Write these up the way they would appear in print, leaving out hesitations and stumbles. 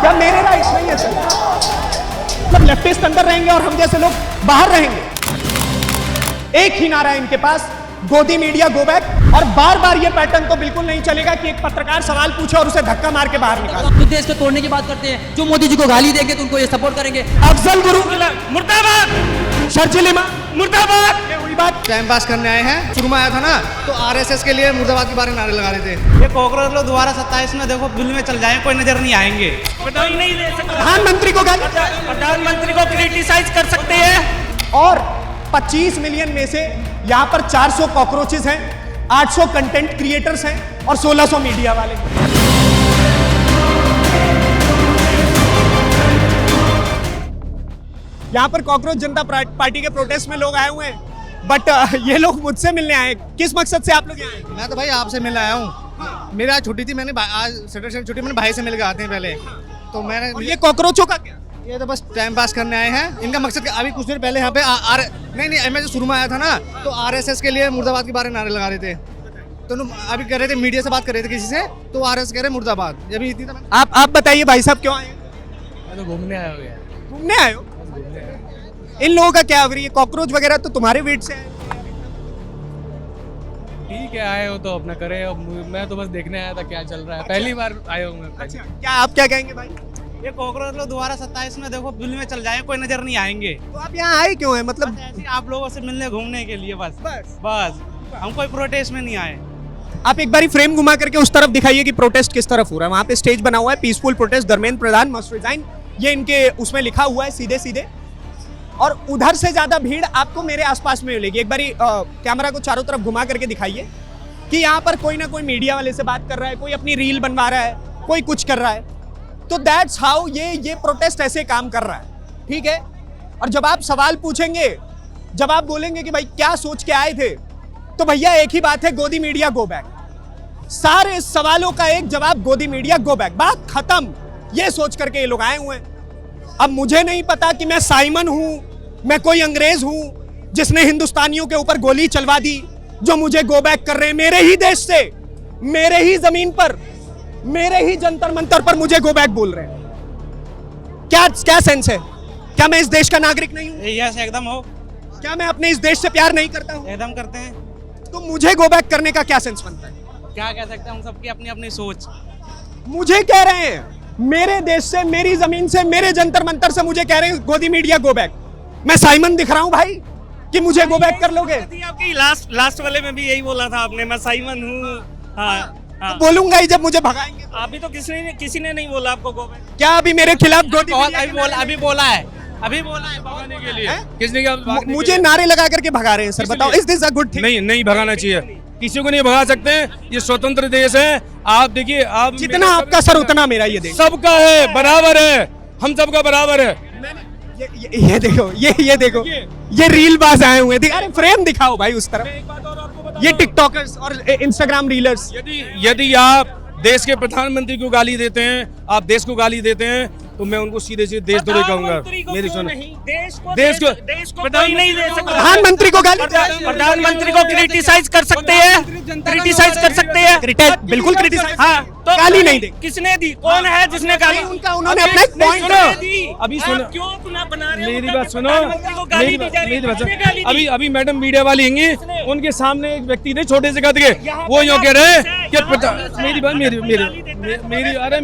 क्या मेरे राइट्स नहीं है सर? मतलब लेफ्टिस्ट अंदर रहेंगे और हम जैसे लोग बाहर रहेंगे। एक ही नारा है इनके पास, गोदी मीडिया गो बैक। और बार बार ये पैटर्न तो बिल्कुल नहीं चलेगा कि एक पत्रकार सवाल पूछे और उसे धक्का मार के बाहर निकाले। तो देश को तोड़ने की बात करते हैं, जो मोदी जी को गाली देंगे तो उनको ये सपोर्ट करेंगे। अफजल गुरु मुर्दाबाद, शर्जिल इमाम मुर्दाबाद। ये हुई बात। टाइम पास करने आए हैं। शुरू में आया था ना तो आरएसएस के लिए मुर्दाबाद के बारे में नारे लगा रहे थे। ये कॉकरोच लोग दोबारा 27 में देखो दिल्ली में चल जाए, कोई नजर नहीं आएंगे। कोई नहीं दे सकता। प्रधानमंत्री को गाली, प्रधानमंत्री को क्रिटिसाइज कर सकते हैं। और 25 मिलियन में से यहाँ पर 400 कॉकरोचेस हैं, 800 कंटेंट क्रिएटर्स हैं और 1600 मीडिया वाले। यहाँ पर कॉकरोच जनता पार्टी के प्रोटेस्ट में लोग आए हुए हैं, बट ये लोग मुझसे मिलने आए। किस मकसद से आप लोग यहाँ आए? मैं तो भाई आपसे मिलने आया हूँ। मेरी आज छुट्टी थी, मैंने आज सैटरडे छुट्टी, मैंने भाई से मिल के आते हैं पहले। तो मैंने और ये कॉकरोचों का क्या? ये तो बस टाइम पास करने आए हैं। इनका मकसद अभी कुछ देर पहले यहाँ पे नहीं मैं जो शुरू में आया था ना तो आरएसएस के लिए मुर्दाबाद के बारे में नारे लगा रहे थे। तो अभी कर रहे थे, मीडिया से बात कर रहे थे किसी से, तो आरएसएस कह रहे मुर्दाबाद। ये भी इतनी आप बताइए भाई साहब क्यों आए? मैं तो घूमने आया हूँ यार। घूमने आए हो? इन लोगों का क्या? ये कॉकरोच वगैरह तो तुम्हारे वेट से आए। ठीक है, आए हो तो अपना करे। मैं तो बस देखने आया था क्या चल रहा है। पहली बार आया हूँ मैं। अच्छा, क्या आप क्या कहेंगे भाई? ये कॉकरोच लोग दोबारा 27 में देखो दिल्ली में चल जाए, कोई नजर नहीं आएंगे। तो आप यहाँ आए क्यों है? मतलब ऐसे आप लोगों से मिलने घूमने के लिए बस हम कोई प्रोटेस्ट में नहीं आए। आप एक बारी फ्रेम घुमा करके उस तरफ दिखाइए कि प्रोटेस्ट किस तरफ हो रहा है। वहाँ पे स्टेज बना हुआ है, peaceful protest, Dharmendra Pradhan must resign, ये इनके उसमें लिखा हुआ है सीधे सीधे। और उधर से ज्यादा भीड़ आपको मेरे आसपास में मिलेगी। एक बारी कैमरा को चारों तरफ घुमा करके दिखाइए कि यहाँ पर कोई ना कोई मीडिया वाले से बात कर रहा है, कोई अपनी रील बनवा रहा है, कोई कुछ कर रहा है। तो दैट्स हाउ ये प्रोटेस्ट ऐसे काम कर रहा है, ठीक है। और जब आप सवाल पूछेंगे, जब आप बोलेंगे कि भाई क्या सोच के आए थे, तो भैया एक ही बात है, गोदी मीडिया गो बैक। सारे सवालों का एक जवाब, गोदी मीडिया गो बैक। बात खत्म। ये सोच करके ये लोग आए हुए हैं। अब मुझे नहीं पता कि मैं साइमन हूं, मैं कोई अंग्रेज हूं जिसने हिंदुस्तानियों के ऊपर गोली चलवा दी, जो मुझे गो बैक कर रहे हैं मेरे ही देश से, मेरे ही जमीन पर, मेरे ही जंतर मंतर पर मुझे गो बैक बोल रहे हैं। क्या सेंस है? क्या मैं इस देश का नागरिक नहीं हूं? यस, एकदम हो। क्या मैं अपने इस देश से प्यार नहीं करता हूं? एकदम करते हैं। तो मुझे गो बैक करने का क्या सेंस बनता है? क्या कह सकते हैं, हम सबकी अपनी अपनी सोच। मुझे कह रहे हैं मेरे देश से, मेरी जमीन से, मेरे जंतर मंतर से मुझे कह रहे हैं गोदी मीडिया गो बैक। मैं साइमन दिख रहा हूं भाई कि मुझे गो बैक कर लोगे? आपकी लास्ट वाले में भी यही बोला था आपने, मैं साइमन हूँ। हाँ, तो बोलूंगा ही जब मुझे भगाएंगे। अभी तो किसी ने नहीं बोला आपको गो बैक। क्या अभी मेरे खिलाफ गोदी मीडिया अभी बोला है भगाने के लिए। किसने क्या? मुझे नारे लगा करके भगा रहे हैं सर, बताओ is this a good thing? नहीं भगाना चाहिए, किसी को नहीं भगा सकते। ये स्वतंत्र देश है। आप देखिए, आप जितना आपका सर उतना मेरा ये देश। सबका है, बराबर है, हम सबका बराबर है। ये देखो, ये देखो, ये रील बाज आए हुए थे। अरे फ्रेम दिखाओ भाई उस तरफ। ये टिकटॉकर्स और इंस्टाग्राम रीलर्स। यदि आप देश के प्रधानमंत्री को गाली देते हैं, आप देश को गाली देते हैं, तो मैं उनको सीधे सीधे देशद्रोही कहूंगा। मेरी सुनो, देश को कोई नहीं दे सकता। प्रधानमंत्री को गाली, प्रधानमंत्री को क्रिटिसाइज कर सकते हैं, क्रिटिसाइज कर सकते हैं, बिल्कुल क्रिटिसाइज। हाँ, तो गाली नहीं दी। किसने दी? कौन है जिसने गाली? उन्होंने अपना एक पॉइंट अभी सुनो, क्यों अपना बना रहे हो? मेरी बात सुनो, प्रधानमंत्री को गाली दी जा रही है। किसने गाली दी? अभी मैडम मीडिया वाली हैं, उनके सामने एक व्यक्ति थे छोटे से कद के, वो यूँ कह रहे हैं कि मेरी बात मेरी अरे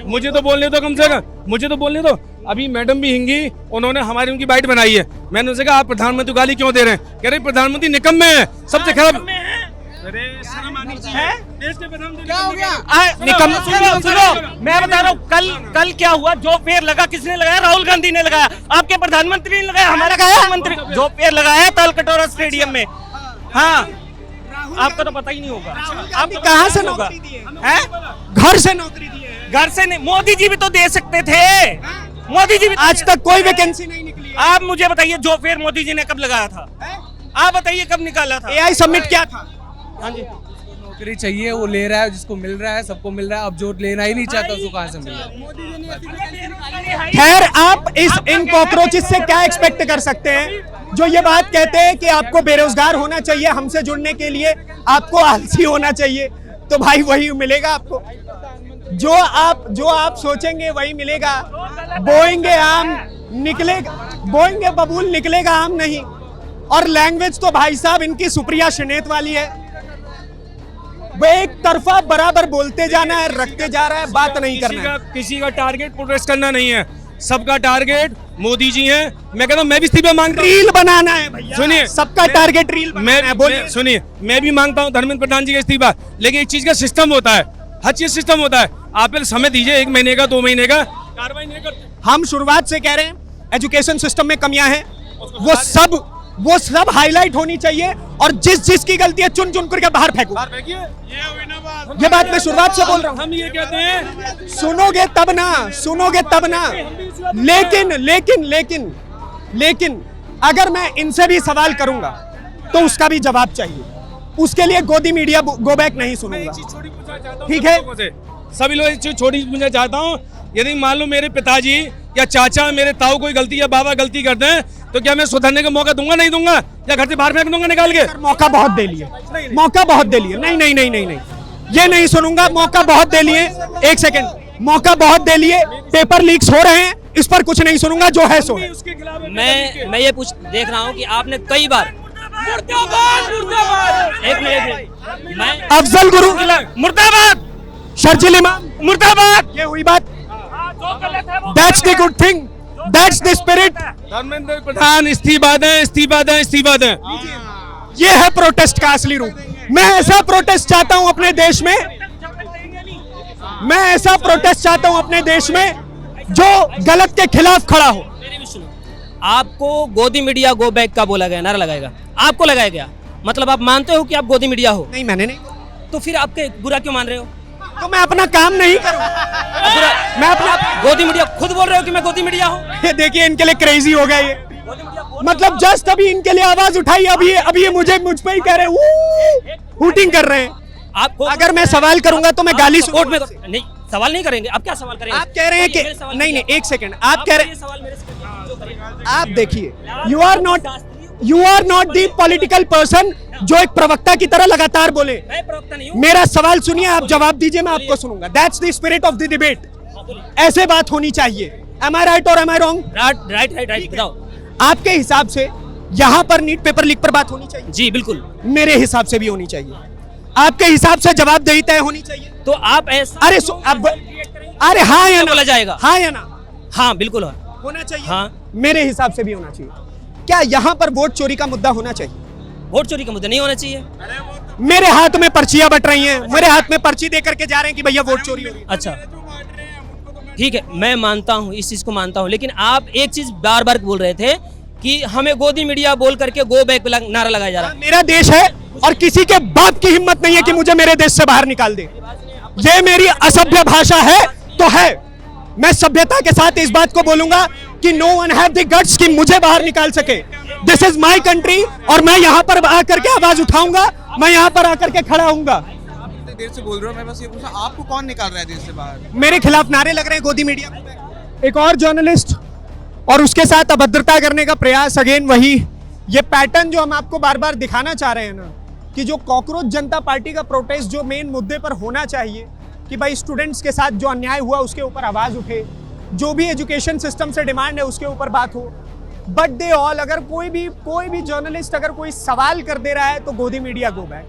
मुझे तो बोलने दो, कम से कम मुझे तो बोलने दो। अभी मैडम भी हिंगी, उन्होंने हमारी उनकी बाइट बनाई है। मैंने उनसे कहा आप प्रधानमंत्री को गाली क्यों दे रहे हैं? कह रहे प्रधानमंत्री निकम्मे हैं, सबसे खराब। क्या हो गया? सुनो, मैं बता रहा हूँ, कल क्या हुआ? जो पेड़ लगा किसने लगाया? राहुल गांधी ने लगाया। आपके प्रधानमंत्री ने लगाया, हमारा प्रधानमंत्री जो पेड़ लगाया तालकटोरा स्टेडियम में। हाँ, आपको तो पता ही नहीं होगा। आप कहाँ से नौकरी दी है? घर से नौकरी दी है? घर से नहीं, मोदी जी भी तो दे सकते थे। मोदी जी भी आज तक कोई वैकेंसी नहीं निकली है। आप मुझे बताइए, जो पेड़ मोदी जी ने कब लगाया था? आप बताइए कब निकाला था? AI समिट क्या था? हाँ जी, नौकरी चाहिए, वो ले रहा है, जिसको मिल रहा है सबको मिल रहा है। अब जो लेना ही नहीं चाहता उसको कहाँ से मिल रहा है? खैर, आप इन कॉकरोचेस से क्या एक्सपेक्ट कर सकते हैं जो ये बात कहते हैं कि आपको बेरोजगार होना चाहिए, हमसे जुड़ने के लिए आपको आलसी होना चाहिए। तो भाई वही मिलेगा आपको। जो आप सोचेंगे वही मिलेगा। बोएंगे आम निकलेगा, बोएंगे बबूल निकलेगा आम नहीं। और लैंग्वेज तो भाई साहब इनकी सुप्रिया शनेत वाली है, वो एक तरफा बराबर बोलते जाना है, रखते जा रहा है, बात नहीं करना है। किसी का टारगेट प्रोटेस्ट करना नहीं है, सबका टारगेट मोदी जी हैं। मैं कहता हूँ मैं भी इस्तीफा मांगता हूँ। रील बनाना है भैया, सुनिए, सबका टारगेट रील बनाना है। बोलिए। सुनिए, मैं भी मांगता हूँ धर्मेंद्र प्रधान जी का इस्तीफा, लेकिन एक चीज का सिस्टम होता है, हर चीज सिस्टम होता है। आप पहले समय दीजिए, 1 महीने का 2 महीने का, कार्रवाई नहीं करते। हम शुरुआत से कह रहे हैं एजुकेशन सिस्टम में कमियां हैं, वो सब हाईलाइट होनी चाहिए, और जिसकी गलती है चुन चुन करके बाहर फेंको। ये बात मैं शुरुआत से बोल रहा हूँ। हम ये कहते हैं, सुनोगे तब ना। लेकिन अगर मैं इनसे भी सवाल करूंगा तो उसका भी जवाब चाहिए। उसके लिए गोदी मीडिया गो बैक नहीं सुनूंगा। ठीक है, सभी लोग एक चीज छोटी पूछना चाहता हूँ, यदि मान लो मेरे पिताजी या चाचा, मेरे ताऊ कोई गलती या बाबा गलती करते हैं, तो क्या मैं सुधरने का मौका दूंगा नहीं दूंगा, या घर से बाहर फेंक दूंगा निकाल के? मौका बहुत दे लिए, नहीं, ये नहीं सुनूंगा। मौका बहुत दे लिए, 1 सेकंड, मौका बहुत दे लिए, पेपर लीक्स हो रहे हैं, इस पर कुछ नहीं सुनूंगा, जो है सो है। मैं ये देख रहा हूँ कि आपने कई बार एक मिनट मैं अफजल गुरु मुर्दाबाद, शर्जिल इमाम मुर्दाबाद, ये हुई बात। That's the good thing, that's the spirit। Dharmendra Pradhan इस्तीफा दें। ये है प्रोटेस्ट का असली रूप। मैं ऐसा प्रोटेस्ट चाहता हूं अपने देश में, जो गलत के खिलाफ खड़ा हो। आपको गोदी मीडिया गो बैक का बोला गया, नारा लगाएगा, आपको लगाया गया, मतलब आप मानते हो कि आप गोदी मीडिया हो? नहीं, मैंने नहीं। तो फिर आपके बुरा क्यों मान रहे हो? तो मैं अपना काम नहीं करूं, मैं अपना गोदी मीडिया खुद बोल रहे हो कि मैं गोदी मीडिया हूँ। ये देखिए इनके लिए क्रेजी हो गया ये, मतलब जस्ट अभी इनके लिए आवाज उठाई, अब ये मुझ पे ही कह रहे हैं, हूटिंग कर रहे हैं। आपको अगर मैं सवाल करूंगा तो मैं गाली कोर्ट में नहीं सवाल नहीं करेंगे। आप क्या सवाल करेंगे? आप कह रहे हैं कि नहीं, 1 सेकंड, आप कह रहे हैं, आप देखिए, you are not the political person जो एक प्रवक्ता की तरह लगातार बोले। मैं प्रवक्ता नहीं हूँ। मेरा सवाल सुनिए, आप जवाब दीजिए, मैं आपको सुनूंगा। That's the spirit of the debate. ऐसे बात होनी चाहिए। एम आई राइट और एम आई रॉन्ग? राइट बताओ। आपके हिसाब से यहाँ पर नीट पेपर लीक पर बात होनी चाहिए? जी बिल्कुल। मेरे हिसाब से भी होनी चाहिए। आपके हिसाब से जवाबदेही तय होनी चाहिए? तो आप ऐसा अरे हाँ या ना बोला जाएगा? हाँ या ना? हाँ बिल्कुल होना चाहिए। हाँ, मेरे हिसाब से भी होना चाहिए। क्या यहाँ पर वोट चोरी का मुद्दा होना चाहिए? वोट चोरी का मुद्दा नहीं होना चाहिए। मेरे हाथ में पर्चियां बट रही हैं, मेरे हाथ में पर्ची दे करके जा रहे हैं कि भैया वोट चोरी हो रही है। अच्छा ठीक है, मैं मानता हूँ, इस चीज को मानता हूँ, लेकिन आप एक चीज बार बार बोल रहे थे कि हमें गोदी मीडिया बोल करके गो बैक नारा लगाया जा रहा है। मेरा देश है और किसी के बाप की हिम्मत नहीं है कि मुझे मेरे देश से बाहर निकाल दे। ये मेरी असभ्य भाषा है तो है, मैं सभ्यता के साथ इस बात को बोलूंगा कि no one have the guts कि मुझे बाहर निकाल सके। दिस इज माय कंट्री और मैं यहाँ पर आकर के आवाज उठाऊंगा, मैं यहाँ पर आकर के खड़ा होऊंगा। देर से बोल रहा हूँ, मैं बस ये पूछा, आपको कौन निकाल रहा है देश से बाहर? मेरे खिलाफ नारे लग रहे हैं गोदी मीडिया। एक और जर्नलिस्ट और उसके साथ अभद्रता करने का प्रयास, अगेन वही ये पैटर्न जो हम आपको बार बार दिखाना चाह रहे हैं ना, कि जो कॉकरोच जनता पार्टी का प्रोटेस्ट जो मेन मुद्दे पर होना चाहिए कि भाई स्टूडेंट्स के साथ जो अन्याय हुआ उसके ऊपर आवाज उठे, जो भी एजुकेशन सिस्टम से डिमांड है उसके ऊपर बात हो, बट दे ऑल, अगर कोई भी जर्नलिस्ट अगर कोई सवाल कर दे रहा है तो गोदी media go back.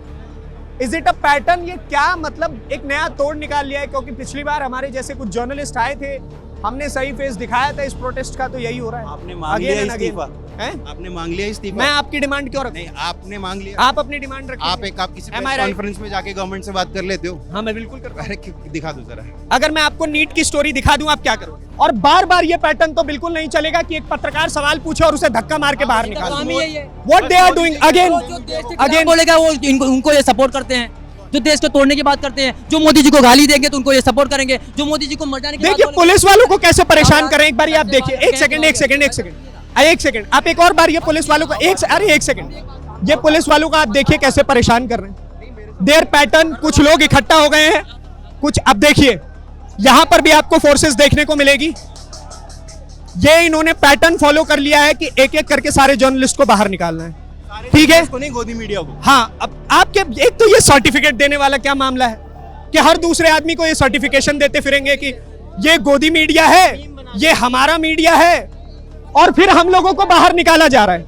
Is it a pattern? ये क्या मतलब एक नया तोड़ निकाल लिया है? क्योंकि पिछली बार हमारे जैसे कुछ जर्नलिस्ट आए थे, हमने सही फेस दिखाया था इस प्रोटेस्ट का, तो यही हो रहा है। आपने मांग लिया इस्तीफा? आपने मांग लिया इस्तीफा? मैं आपकी डिमांड क्यों रखूं? नहीं, आपने मांग लिया। आप अपनी डिमांड रखिए। आप किसी कॉन्फ्रेंस में जाके गवर्नमेंट से बात कर लेते हो? हाँ, मैं बिल्कुल करता हूं। अरे दिखा दो जरा। अगर मैं आपको नीट की स्टोरी दिखा दूं, आप क्या करोगे? और बार बार ये पैटर्न तो बिल्कुल नहीं चलेगा कि एक पत्रकार सवाल पूछे और उसे धक्का मार के बाहर निकाले। What they are doing again बोलेगा वो उनको ये सपोर्ट करते हैं, जो देश को तोड़ने की बात करते हैं, जो मोदी जी को गाली देंगे तो उनको ये सपोर्ट करेंगे, जो मोदी जी को मर जाने की देखिए पुलिस वालों को कैसे परेशान करें। एक बार आप देखिए, एक सेकंड, आप एक और बार ये पुलिस वालों का एक सेकंड, ये पुलिस वालों का आप देखिए कैसे परेशान कर रहे हैं। देयर पैटर्न, कुछ लोग इकट्ठा हो गए हैं, कुछ अब देखिए यहां पर भी आपको फोर्सेस देखने को मिलेगी। ये इन्होंने पैटर्न फॉलो कर लिया है कि एक एक करके सारे जर्नलिस्ट को बाहर निकालना है। ठीक है, नहीं गोदी मीडिया को। हाँ, अब आपके एक तो ये सर्टिफिकेट देने वाला क्या मामला है? कि हर दूसरे आदमी को ये सर्टिफिकेशन देते फिरेंगे कि ये गोदी मीडिया है, ये हमारा मीडिया है, और फिर हम लोगों को बाहर निकाला जा रहा है,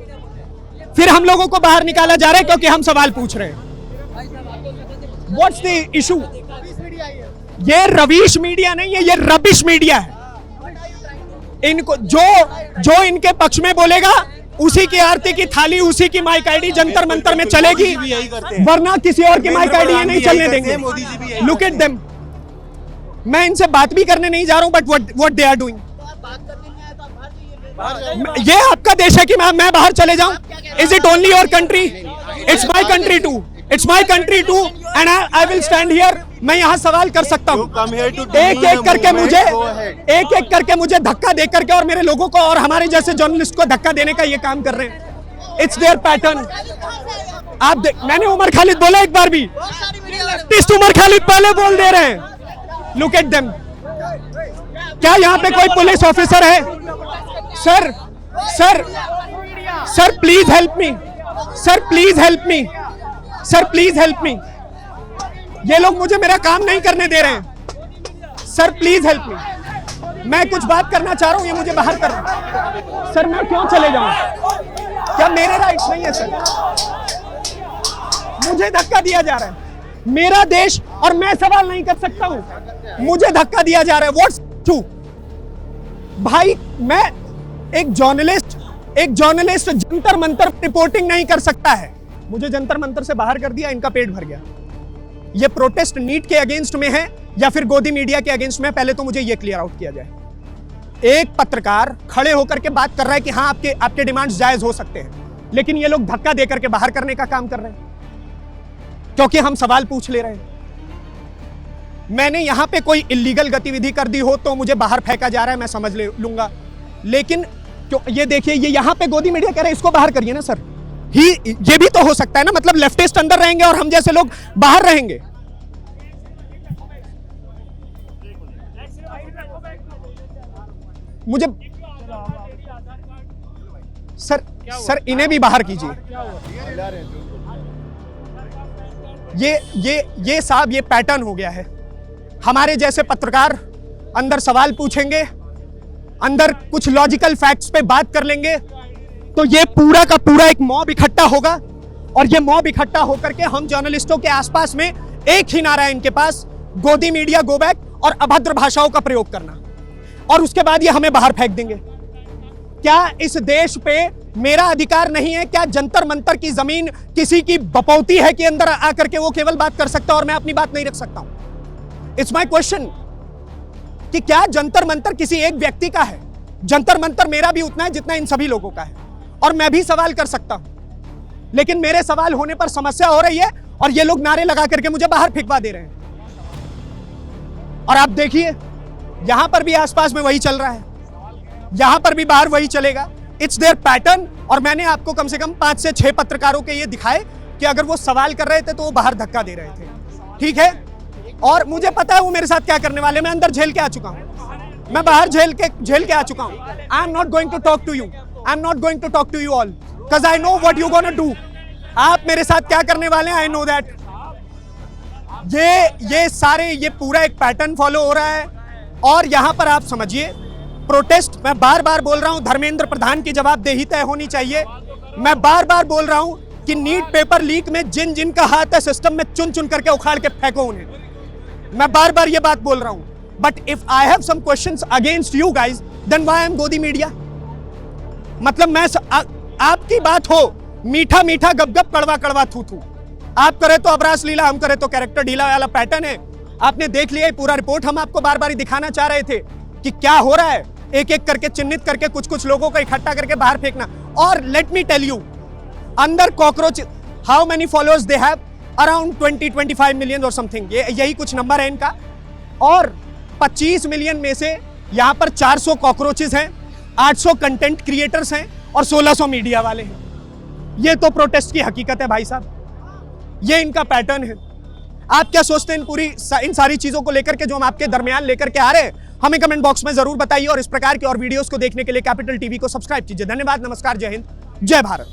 फिर हम लोगों को बाहर निकाला जा रहा है क्योंकि हम सवाल पूछ रहे हैं। What's the issue? ये रवीश मीडिया नहीं है, ये रबिश मीडिया है। इनको जो इनके पक्ष में बोलेगा उसी की आरती की थाली, उसी की माइक आईडी जंतर मंतर में चलेगी, वरना किसी और की माइक आईडी ये नहीं चलने देंगे। Look at them. मैं इनसे बात भी करने नहीं जा रहा हूं, but what they are doing. ये आपका देश है कि मैं बाहर चले जाऊं? Is it only your country? It's my country too, it's my country too, and I will stand here. मैं यहाँ सवाल कर सकता हूँ। एक एक करके मुझे धक्का दे करके और मेरे लोगों को और हमारे जैसे जर्नलिस्ट को धक्का देने का ये काम कर रहे हैं। It's there pattern. मैंने उमर खालिद बोला एक बार भी, उमर खालिद पहले बोल दे रहे हैं। Look at them. क्या यहाँ पे कोई पुलिस ऑफिसर है? Sir sir sir please help me, sir please help me, sir please help me. ये लोग मुझे मेरा काम नहीं करने दे रहे हैं। Sir please help me. मैं कुछ बात करना चाह रहा हूं, ये मुझे बाहर कर रहे हैं। सर मैं क्यों चले जाऊं? क्या मेरे राइट्स नहीं है? सर मुझे धक्का दिया जा रहा है, मेरा देश, और मैं सवाल नहीं कर सकता हूं, मुझे धक्का दिया जा रहा है। What's true? भाई मैं एक जर्नलिस्ट जंतर मंतर रिपोर्टिंग नहीं कर सकता है। मुझे जंतर मंतर से बाहर कर दिया, इनका पेट भर गया। ये प्रोटेस्ट नीट के अगेंस्ट में है या फिर गोदी मीडिया के अगेंस्ट में? पहले तो मुझे ये क्लियर आउट किया जाए। एक पत्रकार खड़े होकर के बात कर रहा है कि हाँ आपके डिमांड्स जायज हो सकते हैं, लेकिन ये लोग धक्का देकर के बाहर करने का काम कर रहे हैं क्योंकि हम सवाल पूछ ले रहे हैं। मैंने यहां पे कोई इलीगल गतिविधि कर दी हो तो मुझे बाहर फेंका जा रहा है, मैं समझ लूंगा, लेकिन क्यों? ये देखिए, ये यहां पे गोदी मीडिया कह रहे हैं इसको बाहर करिए ना सर। ये भी तो हो सकता है ना, मतलब लेफ्टिस्ट अंदर रहेंगे और हम जैसे लोग बाहर रहेंगे। मुझे सर इन्हें भी बाहर कीजिए। ये साहब ये पैटर्न हो गया है। हमारे जैसे पत्रकार अंदर सवाल पूछेंगे, अंदर कुछ लॉजिकल फैक्ट्स पे बात कर लेंगे, तो ये पूरा का पूरा एक मॉब इकट्ठा होगा, और ये मॉब इकट्ठा होकर के हम जर्नलिस्टों के आसपास में एक ही नारा है इनके पास, गोदी मीडिया गो बैक, और अभद्र भाषाओं का प्रयोग करना, और उसके बाद ये हमें बाहर फेंक देंगे। क्या इस देश पे मेरा अधिकार नहीं है? क्या जंतर मंतर की जमीन किसी की बपौती है कि अंदर आकर के वो केवल बात कर सकता है और मैं अपनी बात नहीं रख सकता हूं? इट्स माय क्वेश्चन कि क्या जंतर मंतर किसी एक व्यक्ति का है? जंतर मंतर मेरा भी उतना है जितना इन सभी लोगों का है, और मैं भी सवाल कर सकता हूं, लेकिन मेरे सवाल होने पर समस्या हो रही है और ये लोग नारे लगा करके मुझे बाहर फेंकवा दे रहे हैं। और आप देखिए यहां पर भी आसपास में वही चल रहा है, यहां पर भी बाहर वही चलेगा। It's there pattern. और मैंने आपको कम से कम 5 से 6 पत्रकारों के ये दिखाए कि अगर वो सवाल कर रहे थे तो वो बाहर धक्का दे रहे थे, ठीक है? और मुझे पता है वो मेरे साथ क्या करने वाले। मैं अंदर झेल के आ चुका हूं, मैं बाहर झेल के आ चुका हूं। I am not going to talk to you, I am not going to talk to you all, because I know what you gonna do. आप मेरे साथ क्या करने वाले हैं, आई नो दैट। ये पूरा एक पैटर्न फॉलो हो रहा है। और यहां पर आप समझिए, प्रोटेस्ट, मैं बार बार बोल रहा हूं, धर्मेंद्र प्रधान की जवाबदेही तय होनी चाहिए। मैं बार बार बोल रहा हूं कि नीट पेपर लीक में जिन जिन का हाथ है सिस्टम में चुन चुन करके उखाड़ के फेंको उन्हें। मैं बार बार ये बात बोल रहा हूं। But if I have some questions against you guys, then why I am Godi media? मतलब मैं आपकी बात हो मीठा मीठा गप गप कड़वा कड़वा थू थू, आप करे तो अबरास लीला, हम करे तो कैरेक्टर ढीला वाला पैटर्न है। आपने देख लिया पूरा रिपोर्ट। हम आपको बार बार दिखाना चाह रहे थे कि क्या हो रहा है, एक एक करके चिन्हित करके कुछ कुछ लोगों को इकट्ठा करके बाहर फेंकना। और लेट मी टेल यू, अंदर cockroach, how many followers they have? Around 20-25 million और समथिंग, यही कुछ नंबर है इनका। और 25 मिलियन में से यहाँ पर 400 कॉकरोचेस हैं, 800 कंटेंट क्रिएटर्स हैं और 1600 मीडिया वाले हैं। ये तो प्रोटेस्ट की हकीकत है भाई साहब, ये इनका पैटर्न है। आप क्या सोचते हैं इन सारी चीजों को लेकर के जो हम आपके दरमियान लेकर के आ रहे हैं? हमें कमेंट बॉक्स में जरूर बताइए, और इस प्रकार के और वीडियोस को देखने के लिए कैपिटल टीवी को सब्सक्राइब कीजिए। धन्यवाद, नमस्कार, जय हिंद, जय भारत।